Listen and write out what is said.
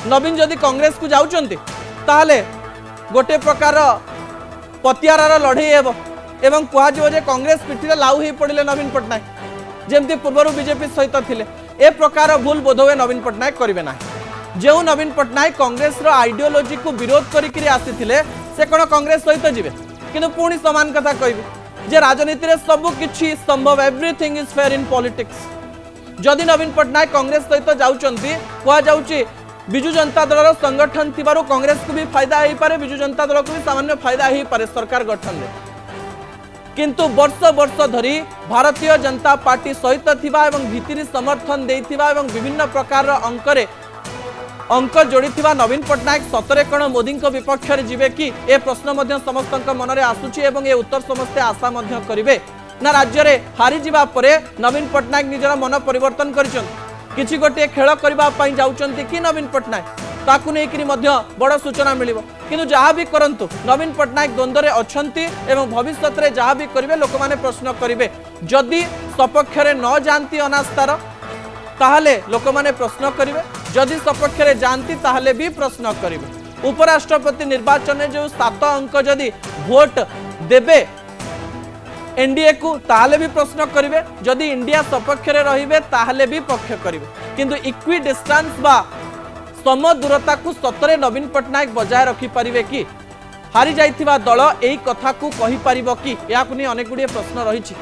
नवीन जदि कांग्रेस को जाउचंती ताहले गोटे प्रकार पतियारार लड़ई एवं कहुए जे कांग्रेस पिठी लाउ हो पड़े नवीन पट्टनायक जमती पूर्वर बीजेपी सहित थिले ए प्रकार भूल बोधवे नवीन पट्टनायक करेंगे ना। जो नवीन पट्टनायक कांग्रेस आइडियोलोजी को विरोध करके आसी से कौन कांग्रेस सहित जीवे किंतु पुणी समान कथा कहबी जे राजनीति में सब किछि संभव everything is fair in politics. जदि नवीन पट्टनायक कांग्रेस सहित जाउचंती कहुए विजु जनता दल संगठन थिबारु कांग्रेस को भी फायदा हो पारे विजु जनता दल को भी सामान्य फायदा हो पारे सरकार गठन में किंतु वर्ष वर्ष धरी भारतीय जनता पार्टी सहित थिबा एवं भितरी समर्थन देथिबा एवं विभिन्न प्रकार अंक जोड़ी नवीन पट्टनायक सतरे कौन मोदी विपक्ष में जीवे कि ए प्रश्न समस्त मन में आसूची एवं ए उत्तर समस्ते आशा करेंगे ना। राज्य में हारी जावा परे नवीन पट्टनायक निजर मन परिवर्तन किछि गोटे खेल करने जाउचंती कि नवीन पट्टनायक ताकू नहीं बड़ सूचना मिल किंतु जहाँ भी करंतु नवीन पट्टनायक द्वंद्व अच्छी एवं भविष्य में जहाँ भी करेंगे लोक मैंने प्रश्न करेंगे जदि सपक्ष न जाती अनास्थार ताहले लोक मैंने प्रश्न करेंगे जदि सपक्ष जाती ताहले भी प्रश्न करेंगे। उपराष्ट्रपति निर्वाचन में जो 7 अंक जदि भोट देबे एनडीए को ताहले भी प्रश्न करेंगे जदि इंडिया सपक्ष रहिबे ताहले भी पक्ष करेंगे किंतु इक्वी डिस्टेंस बा सम दूरता को सतरे नवीन पट्टनायक बजाय रखि पारिबे कि हारी जाइथिबा दल एही कथा को कहि पारिबो कि या को नै अनेक गुडी प्रश्न रही।